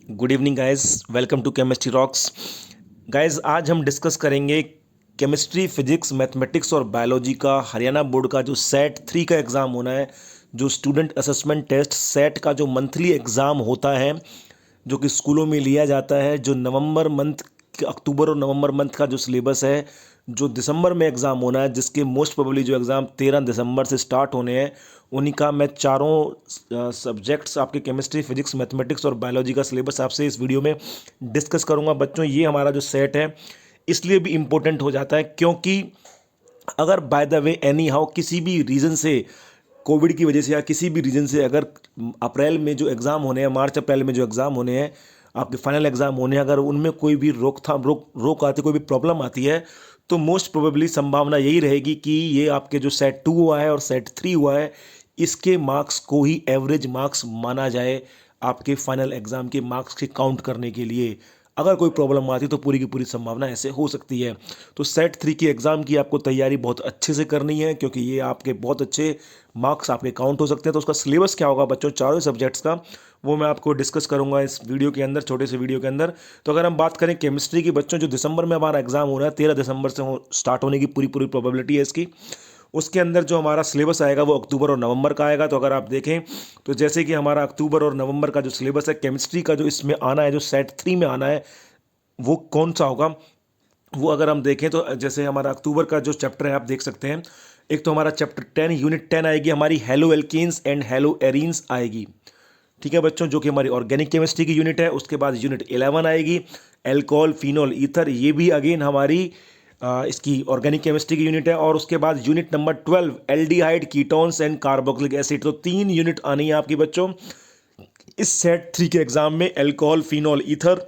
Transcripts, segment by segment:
Good evening guys, welcome to chemistry rocks. Guys, आज हम discuss करेंगे केमिस्ट्री, फिजिक्स, मैथमेटिक्स और बायोलॉजी का हरियाणा बोर्ड का जो सेट 3 का एग्ज़ाम होना है, जो स्टूडेंट असेसमेंट टेस्ट सेट का जो मंथली एग्ज़ाम होता है, जो कि स्कूलों में लिया जाता है, जो नवंबर मंथ, अक्टूबर और नवंबर मंथ का जो सिलेबस है, जो दिसंबर में एग्ज़ाम होना है, जिसके मोस्ट प्रोबेबली जो एग्ज़ाम 13 दिसंबर से स्टार्ट होने हैं, उन्हीं का मैं चारों सब्जेक्ट्स आपके केमिस्ट्री, फिजिक्स, मैथमेटिक्स और बायोलॉजी का सिलेबस आपसे इस वीडियो में डिस्कस करूंगा। बच्चों, ये हमारा जो सेट है इसलिए भी इम्पोर्टेंट हो जाता है क्योंकि अगर by the way any how किसी भी रीज़न से, कोविड की वजह से या किसी भी रीज़न से, अगर अप्रैल में जो एग्ज़ाम होने हैं, मार्च अप्रैल में जो एग्ज़ाम होने हैं, आपके फाइनल एग्ज़ाम होने हैं, अगर उनमें कोई भी रोकथाम रोक आती, कोई भी प्रॉब्लम आती है, तो मोस्ट प्रोबेबली संभावना यही रहेगी कि ये आपके जो सेट 2 हुआ है और सेट 3 हुआ है, इसके मार्क्स को ही एवरेज मार्क्स माना जाए आपके फाइनल एग्ज़ाम के मार्क्स के काउंट करने के लिए। अगर कोई प्रॉब्लम आती तो पूरी की पूरी संभावना ऐसे हो सकती है। तो सेट 3 की एग्ज़ाम की आपको तैयारी बहुत अच्छे से करनी है क्योंकि ये आपके बहुत अच्छे मार्क्स आपके काउंट हो सकते हैं। तो उसका सिलेबस क्या होगा बच्चों, चारों सब्जेक्ट्स का, वो मैं आपको डिस्कस करूंगा इस वीडियो के अंदर, छोटे से वीडियो के अंदर। तो अगर हम बात करें केमिस्ट्री की बच्चों, जो दिसंबर में हमारा एग्जाम हो रहा है, 13 दिसंबर से स्टार्ट होने की पूरी पूरी प्रोबेबिलिटी है इसकी। उसके अंदर जो हमारा सिलेबस आएगा वो अक्टूबर और नवंबर का आएगा। तो अगर आप देखें तो जैसे कि हमारा अक्टूबर और नवंबर का जो सिलेबस है केमिस्ट्री का, जो इसमें आना है, जो सेट 3 में आना है, वो कौन सा होगा, वो अगर हम देखें तो जैसे हमारा अक्टूबर का जो चैप्टर है आप देख सकते हैं। एक तो हमारा चैप्टर 10 यूनिट 10 आएगी हमारी, halo alkanes and halo arenes आएगी। ठीक है बच्चों, जो कि हमारी ऑर्गेनिक केमिस्ट्री की यूनिट है। उसके बाद यूनिट 11 आएगी, एल्कोहल, फिनोल, ईथर, ये भी अगेन हमारी इसकी ऑर्गेनिक केमिस्ट्री की यूनिट है। और उसके बाद unit number 12 aldehyde, ketones and carboxylic acid. तो 3 यूनिट आनी है आपकी बच्चों इस सेट 3 के एग्जाम में, alcohol, phenol, ether,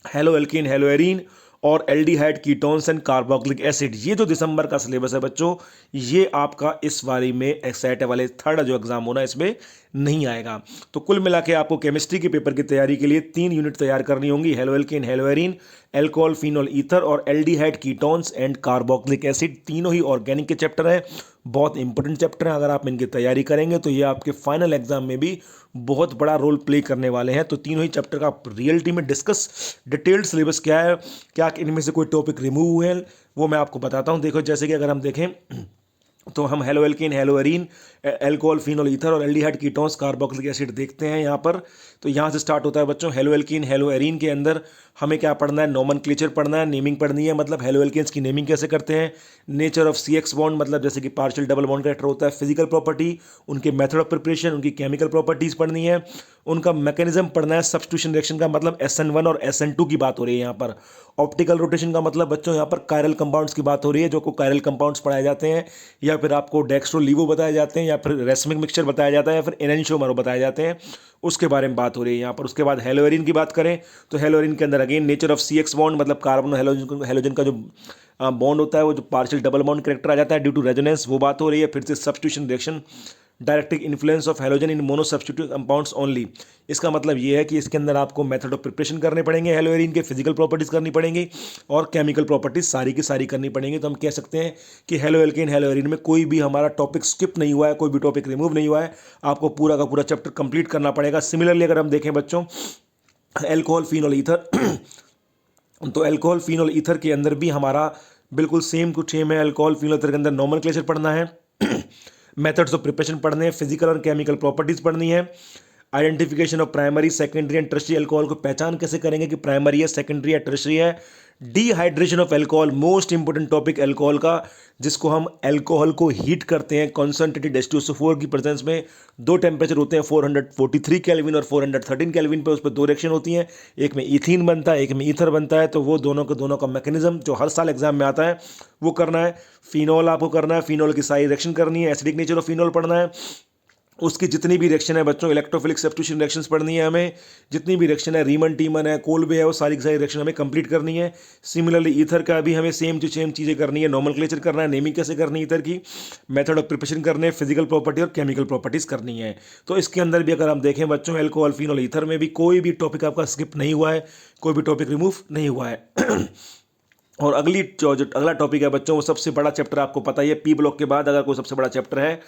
halo alkene, halo arene और aldehyde, ketones and carboxylic acid. ये जो दिसंबर का सिलेबस है बच्चों, ये आपका इस बारी में एक्साइट वाले थर्ड जो एग्जाम होना इसमें नहीं आएगा। तो कुल मिला के आपको केमिस्ट्री के पेपर की तैयारी के लिए 3 यूनिट तैयार करनी होंगी, halo alkene, halo arene, alcohol, phenol, ether और aldehyde, ketones and carboxylic acid. तीनों ही ऑर्गेनिक के चैप्टर हैं, बहुत इंपॉर्टेंट चैप्टर हैं। अगर आप इनकी तैयारी करेंगे तो ये आपके फाइनल एग्जाम में भी बहुत बड़ा रोल प्ले करने वाले हैं। तो तीनों ही चैप्टर का रियलिटी में डिस्कस, डिटेल्ड सिलेबस क्या है, क्या इनमें से कोई टॉपिक रिमूव हुए हैं, वो मैं आपको बताता हूँ। देखो, जैसे कि अगर हम देखें तो हम hello alkene, halo arene, alcohol, phenol, ether और एल्डिहाइड, कीटोन्स, कार्बोक्सिलिक एसिड देखते हैं यहाँ पर। तो यहाँ से स्टार्ट होता है बच्चों। हेलो एल्कीन, हेलो एरीन के अंदर हमें क्या पढ़ना है, नोमेनक्लेचर पढ़ना है, नेमिंग पढ़नी है, मतलब हेलो एल्केन्स की नेमिंग कैसे करते हैं, nature of C X bond, मतलब जैसे कि पार्शियल डबल बॉन्ड कैरेक्टर होता है, फिजिकल प्रॉपर्टी, उनके मेथड ऑफ प्रिपरेशन, उनकी केमिकल प्रॉपर्टीज पढ़नी है, उनका मैकेनिज्म पढ़ना है, सब्स्टिट्यूशन रिएक्शन का मतलब SN1 और SN2 की बात हो रही है यहाँ पर। ऑप्टिकल रोटेशन का मतलब बच्चों यहाँ पर कायरल कंपाउंड्स की बात हो रही है, जो को कायरल कंपाउंड्स पढ़ाए जाते हैं, या फिर आपको डेक्स्ट्रो लीवो बताए जाते हैं, या फिर रेसमिक मिक्सचर बताया जाता है, या फिर एनेंशियोमर बताए जाते हैं, उसके बारे में बात हो रही है यहाँ पर। उसके बाद हेलोरिन की बात करें तो हेलोरिन के अंदर again nature of C X bond, मतलब कार्बन हेलोजन का जो बॉन्ड होता है, वो जो पार्शियल डबल बॉन्ड करेक्टर आ जाता है ड्यू टू रेजोनेंस, वो बात हो रही है। फिर से substitution reaction, directive influence of halogen in mono substitute compounds only. इसका मतलब ये है कि इसके अंदर आपको मेथड ऑफ प्रिपरेशन करने पड़ेंगे, हेलोरिन के फिजिकल प्रॉपर्टीज करनी पड़ेंगी और केमिकल प्रॉपर्टीज सारी की सारी करनी पड़ेंगी। तो हम कह सकते हैं कि हेलो एल्केन, हेलो एरीन में कोई भी हमारा टॉपिक स्किप नहीं हुआ है, कोई भी टॉपिक रिमूव नहीं हुआ है, आपको पूरा का पूरा चैप्टर कंप्लीट करना पड़ेगा। सिमिलरली अगर हम देखें बच्चों, एल्कोहल, फिनोल, ईथर, तो एल्कोहल, फिनोल, ईथर के अंदर भी हमारा बिल्कुल सेम टू सेम है। एल्कोहल, फिनोल, ईथर के अंदर नोमेनक्लेचर पढ़ना है, मेथड्स ऑफ प्रिपरेशन पढ़ने हैं, फिजिकल और केमिकल प्रॉपर्टीज पढ़नी है, identification of primary, secondary and tertiary alcohol को पहचान कैसे करेंगे कि प्राइमरी है, सेकेंडरी है, टर्शरी है, dehydration of alcohol, most important topic alcohol का, जिसको हम एल्कोहल को हीट करते हैं कॉन्सेंट्रेटेड H2SO4 की प्रेजेंस में। दो टेम्परेचर होते हैं, 443 केल्विन और 413 केल्विन पे, उस पर दो रिएक्शन होती हैं, एक में इथीन बनता है, एक में ईथर बनता है। तो वो दोनों का मैकेनिज्म जो हर साल एग्जाम में आता है वो करना है। फिनोल आपको करना है, फिनोल की सारी रिएक्शन करनी है, एसिडिक नेचर ऑफ फिनोल पढ़ना है, उसकी जितनी भी रिएक्शन है बच्चों, इलेक्ट्रोफिलिक सब्स्टिट्यूशन रिएक्शंस पढ़नी है हमें, जितनी भी रिएक्शन है, रीमन टीमन है, कोल्बे है, वो सारी की सारी रिएक्शन हमें कंप्लीट करनी है। सिमिलरली ईथर का भी हमें सेम टू सेम चीज़ें करनी है, नोमेनक्लेचर करना है, नेमिंग कैसे करनी है ईथर की, मेथड ऑफ प्रिपरेशन करने, फिजिकल प्रॉपर्टी और केमिकल प्रॉपर्टीज करनी है। तो इसके अंदर भी अगर हम देखें बच्चों, एल्कोहल, फिनोल, ईथर में भी कोई भी टॉपिक आपका स्किप नहीं हुआ है, कोई भी टॉपिक रिमूव नहीं हुआ है। और जो अगला टॉपिक है बच्चों, वो सबसे बड़ा चैप्टर आपको पता ही है, पी ब्लॉक के बाद अगर कोई सबसे बड़ा चैप्टर है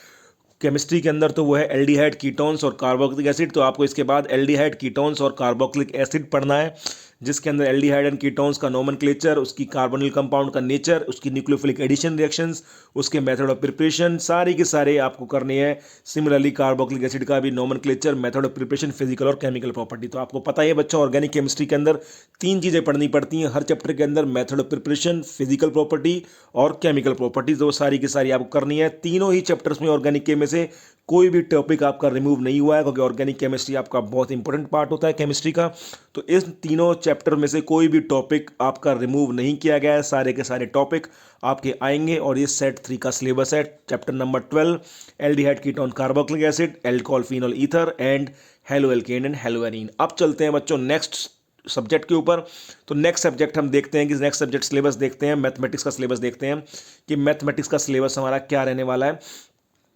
केमिस्ट्री के अंदर तो वो है एल्डिहाइड कीटोन्स और कार्बोक्सिलिक एसिड। तो आपको इसके बाद एल्डिहाइड कीटोन्स और कार्बोक्सिलिक एसिड पढ़ना है, जिसके अंदर एल्डिहाइड एंड कीटोन्स का नोमेनक्लेचर, उसकी कार्बोनिल कंपाउंड का नेचर, उसकी न्यूक्लियोफिलिक एडिशन रिएक्शंस, उसके मेथड ऑफ प्रिपरेशन, सारी के सारे आपको करनी है। सिमिलरली कार्बोक्सिलिक एसिड का भी nomenclature, method of preparation, physical और केमिकल प्रॉपर्टी। तो आपको पता ही है बच्चों, ऑर्गेनिक केमिस्ट्री के अंदर 3 चीज़ें पढ़नी पड़ती हैं हर चैप्टर के अंदर, method of preparation, physical property और केमिकल प्रॉपर्टीज। वो सारी की सारी आपको करनी है। तीनों ही चैप्टर्स में ऑर्गेनिक के में से कोई भी टॉपिक आपका रिमूव नहीं हुआ है, क्योंकि ऑर्गेनिक केमिस्ट्री आपका बहुत इंपॉर्टेंट पार्ट होता है केमिस्ट्री का। तो इस तीनों चैप्टर में से कोई भी टॉपिक आपका रिमूव नहीं किया गया है, सारे के सारे टॉपिक आपके आएंगे। और ये सेट 3 का सिलेबस है। Chapter number 12 aldehyde ketone carboxylic acid, alcohol phenol ether and halo alkane and hello arene. अब चलते हैं बच्चों नेक्स्ट सब्जेक्ट के ऊपर। तो नेक्स्ट सब्जेक्ट हम देखते हैं कि नेक्स्ट सब्जेक्ट सिलेबस देखते हैं, मैथमेटिक्स का सिलेबस देखते हैं कि मैथमेटिक्स का सिलेबस हमारा क्या रहने वाला है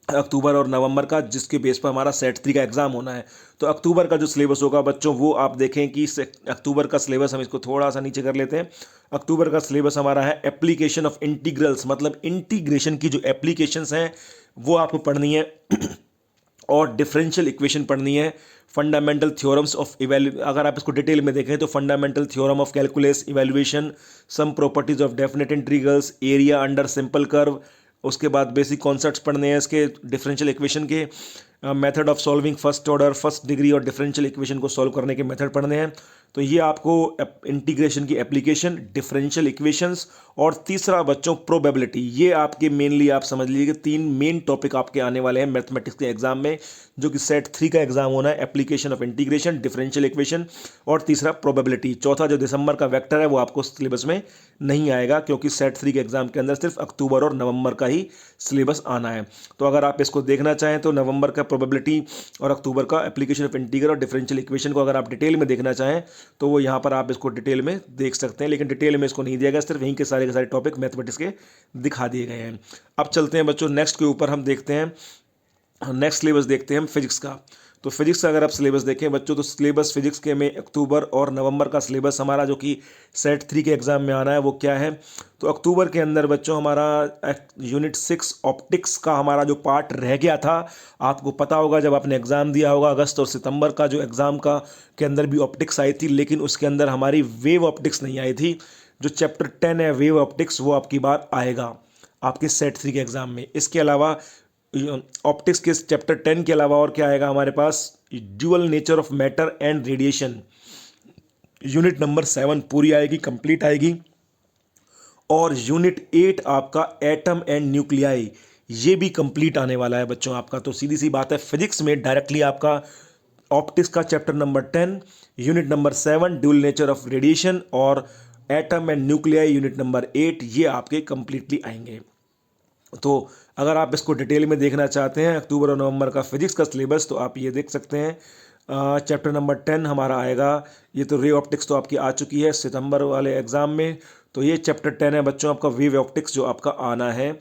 अक्टूबर और नवंबर का, जिसके बेस पर हमारा सेट 3 का एग्जाम होना है। तो अक्टूबर का जो सिलेबस होगा बच्चों, वो आप देखें कि अक्टूबर का सिलेबस, हम इसको थोड़ा सा नीचे कर लेते हैं। अक्टूबर का सिलेबस हमारा है एप्लीकेशन ऑफ इंटीग्रल्स, मतलब इंटीग्रेशन की जो एप्लीकेशंस हैं वो आपको पढ़नी है और डिफरेंशियल इक्वेशन पढ़नी है। फंडामेंटल थ्योरम्स ऑफ अगर आप इसको डिटेल में देखें तो fundamental theorem of calculus evaluation, some properties of definite integrals, area under simple curve, उसके बाद बेसिक कॉन्सेप्ट्स पढ़ने हैं इसके डिफरेंशियल इक्वेशन के, method of solving first order first degree और डिफरेंशियल इक्वेशन को सॉल्व करने के मेथड पढ़ने हैं। तो ये आपको इंटीग्रेशन की एप्लीकेशन, डिफरेंशियल इक्वेशंस और तीसरा बच्चों प्रोबेबिलिटी, ये आपके मेनली आप समझ लीजिए कि 3 मेन टॉपिक आपके आने वाले हैं मैथमेटिक्स के एग्जाम में, जो कि सेट 3 का एग्जाम होना है। Application of integration, differential equation और तीसरा प्रोबेबिलिटी। चौथा जो दिसंबर का वेक्टर है वो आपको सिलेबस में नहीं आएगा, क्योंकि सेट 3 के एग्जाम के अंदर सिर्फ अक्टूबर और नवंबर का ही सिलेबस आना है। तो अगर आप इसको देखना चाहें तो नवंबर का प्रोबेबिलिटी और अक्टूबर का एप्लीकेशन ऑफ इंटीग्रल और डिफरेंशियल इक्वेशन को अगर आप डिटेल में देखना चाहें तो वो यहाँ पर आप इसको डिटेल में देख सकते हैं, लेकिन डिटेल में इसको नहीं दिया गया, सिर्फ यहीं के सारे टॉपिक मैथमेटिक्स के दिखा दिए गए हैं। अब चलते हैं बच्चों नेक्स्ट के ऊपर, हम देखते हैं नेक्स्ट सिलेबस देखते हैं हम फिजिक्स का। तो फिजिक्स का अगर आप सिलेबस देखें बच्चों, तो सिलेबस फिजिक्स के में अक्टूबर और नवंबर का सिलेबस हमारा जो कि सेट 3 के एग्जाम में आना है वो क्या है। तो अक्टूबर के अंदर बच्चों हमारा यूनिट 6 ऑप्टिक्स का हमारा जो पार्ट रह गया था, आपको पता होगा जब आपने एग्जाम दिया होगा अगस्त और सितंबर का, जो एग्जाम का के अंदर भी ऑप्टिक्स आई थी, लेकिन उसके अंदर हमारी वेव ऑप्टिक्स नहीं आई थी। जो चैप्टर 10 है वेव ऑप्टिक्स, वो आपकी बार आएगा आपके सेट 3 के एग्जाम में। इसके अलावा ऑप्टिक्स के चैप्टर 10 के अलावा और क्या आएगा हमारे पास, dual nature of matter and radiation, unit number 7 पूरी आएगी, कंप्लीट आएगी। और यूनिट 8 आपका एटम एंड न्यूक्लियाई, ये भी कंप्लीट आने वाला है बच्चों आपका। तो सीधी सी बात है, फिजिक्स में डायरेक्टली आपका ऑप्टिक्स का chapter number 10, unit number 7 dual nature of radiation और atom and nuclei unit number 8, ये आपके कंप्लीटली आएंगे। तो अगर आप इसको डिटेल में देखना चाहते हैं अक्टूबर और नवंबर का फिजिक्स का सिलेबस, तो आप ये देख सकते हैं। चैप्टर नंबर 10 हमारा आएगा, ये तो रे ऑप्टिक्स तो आपकी आ चुकी है सितंबर वाले एग्जाम में। तो ये चैप्टर 10 है बच्चों आपका वेव ऑप्टिक्स, जो आपका आना है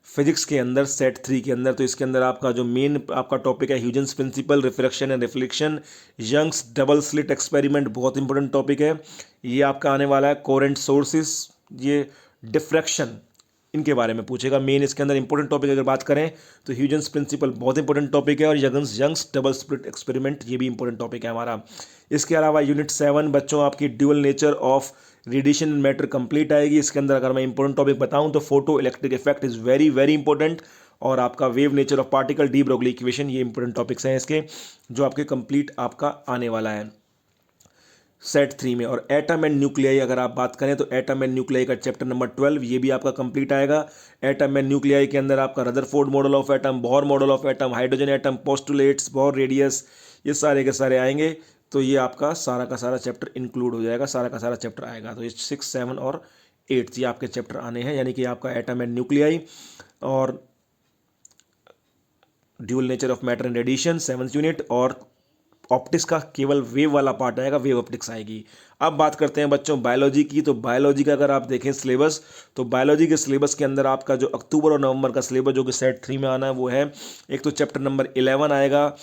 फिजिक्स के अंदर सेट 3 के अंदर। तो इसके अंदर आपका जो मेन आपका टॉपिक है Huygens principle, refraction and reflection, Young's double slit experiment, बहुत इंपॉर्टेंट टॉपिक है ये आपका आने वाला है। कोरेंट सोर्सेस, ये डिफ्रैक्शन, इनके बारे में पूछेगा मेन इसके अंदर इंपॉर्टेंट टॉपिक। अगर बात करें तो ह्यूजेंस प्रिंसिपल बहुत इंपॉर्टेंट टॉपिक है, और यंग्स डबल स्लिट एक्सपेरिमेंट, ये भी इंपॉर्टेंट टॉपिक है हमारा। इसके अलावा यूनिट 7 बच्चों आपकी dual nature of radiation and matter complete आएगी। इसके अंदर अगर मैं इंपॉर्टेंट टॉपिक बताऊं तो photo electric effect is very very important, और आपका wave nature of particle, de Broglie equation, ये इंपॉर्टेंट टॉपिक्स हैं इसके, जो आपके कंप्लीट आपका आने वाला है सेट 3 में। और एटम एंड न्यूक्लियाई अगर आप बात करें तो एटम एंड न्यूक्लियाई का चैप्टर नंबर 12, ये भी आपका कंप्लीट आएगा। एटम एंड न्यूक्लियाई के अंदर आपका Rutherford model of atom, Bohr model of atom, hydrogen atom, postulates, Bohr radius, ये सारे के सारे आएंगे। तो ये आपका सारा का सारा चैप्टर इंक्लूड हो जाएगा, सारा का सारा चैप्टर आएगा। तो ये 6, 7 और 8 ये आपके चैप्टर आने हैं, यानी कि आपका एटम एंड न्यूक्लियाई और dual nature of matter and radiation 7th unit, और ऑप्टिक्स का केवल वेव वाला पार्ट आएगा, वेव ऑप्टिक्स आएगी। अब बात करते हैं बच्चों बायोलॉजी की। तो बायोलॉजी का अगर आप देखें सिलेबस, तो बायोलॉजी के सिलेबस के अंदर आपका जो अक्टूबर और नवंबर का सिलेबस जो कि सेट 3 में आना है वो है, एक तो चैप्टर नंबर 11 आएगा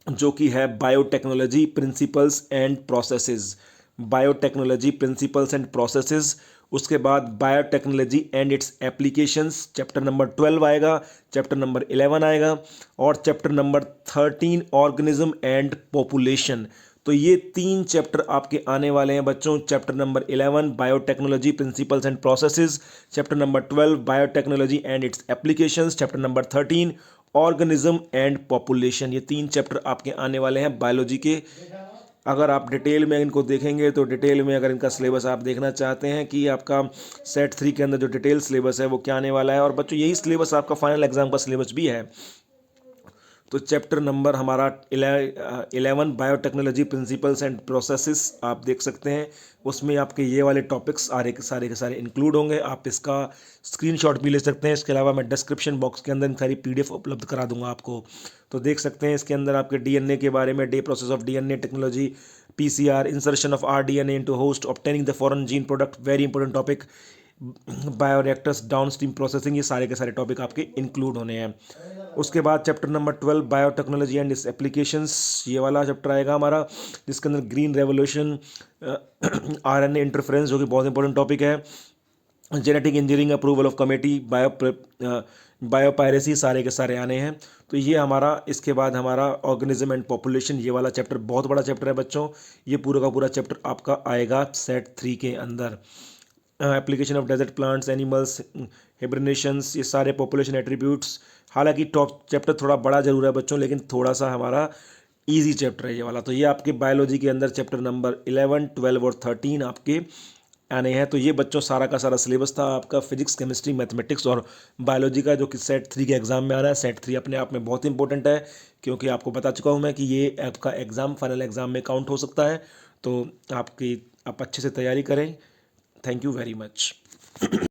जो कि है biotechnology principles and processes, biotechnology principles and processes. उसके बाद biotechnology and it's applications chapter number 12 आएगा, चैप्टर नंबर 11 आएगा, और chapter number 13 organism and population. तो ये 3 चैप्टर आपके आने वाले हैं बच्चों। Chapter number 11 biotechnology principles and processes, chapter number 12 biotechnology and it's applications, chapter number 13 organism and population. ये 3 चैप्टर आपके आने वाले हैं बायोलॉजी के। अगर आप डिटेल में इनको देखेंगे तो डिटेल में अगर इनका सिलेबस आप देखना चाहते हैं कि आपका सेट 3 के अंदर जो डिटेल सिलेबस है वो क्या आने वाला है, और बच्चों यही सिलेबस आपका फाइनल एग्जाम का सिलेबस भी है। तो चैप्टर नंबर हमारा 11 बायोटेक्नोलॉजी प्रिंसिपल्स एंड प्रोसेसेस आप देख सकते हैं। उसमें आपके ये वाले टॉपिक्स सारे के सारे इंक्लूड होंगे। आप इसका स्क्रीनशॉट भी ले सकते हैं। इसके अलावा मैं डिस्क्रिप्शन बॉक्स के अंदर सारी पीडीएफ उपलब्ध करा दूंगा आपको, तो देख सकते हैं। इसके अंदर आपके डीएनए के बारे में, day process of DNA technology, PCR, insertion of rDNA into host, obtaining the foreign gene product, very important topic, bioreactors, downstream processing, ये सारे के सारे टॉपिक आपके इंक्लूड होने हैं। उसके बाद chapter number 12 biotechnology and it's applications, ये वाला चैप्टर आएगा हमारा, जिसके अंदर ग्रीन रेवोल्यूशन, आरएनए इंटरफेरेंस जो कि बहुत इंपॉर्टेंट टॉपिक है, genetic engineering, approval of committee, biopiracy, सारे के सारे आने हैं। तो ये हमारा, इसके बाद हमारा ऑर्गेनिज्म एंड पॉपुलेशन, ये वाला चैप्टर बहुत बड़ा चैप्टर है बच्चों। ये पूरा का पूरा चैप्टर आपका आएगा सेट 3 के अंदर। Application of desert plants, animals, hibernations, ये सारे पॉपुलेशन एट्रीब्यूट्स। हालांकि टॉप चैप्टर थोड़ा बड़ा जरूर है बच्चों, लेकिन थोड़ा सा हमारा इजी चैप्टर है ये वाला। तो ये आपके बायोलॉजी के अंदर चैप्टर नंबर 11, 12 और 13 आपके आने हैं। तो ये बच्चों सारा का सारा सिलेबस था आपका फिजिक्स, केमिस्ट्री, मैथमेटिक्स और बायोलॉजी का, जो कि सेट 3 के एग्जाम में आ रहा है। सेट 3 अपने आप में बहुत इंपॉर्टेंट है, क्योंकि आपको बता चुका हूँ मैं कि ये आपका एग्ज़ाम फाइनल एग्जाम में काउंट हो सकता है। तो आप अच्छे से तैयारी करें। Thank you very much.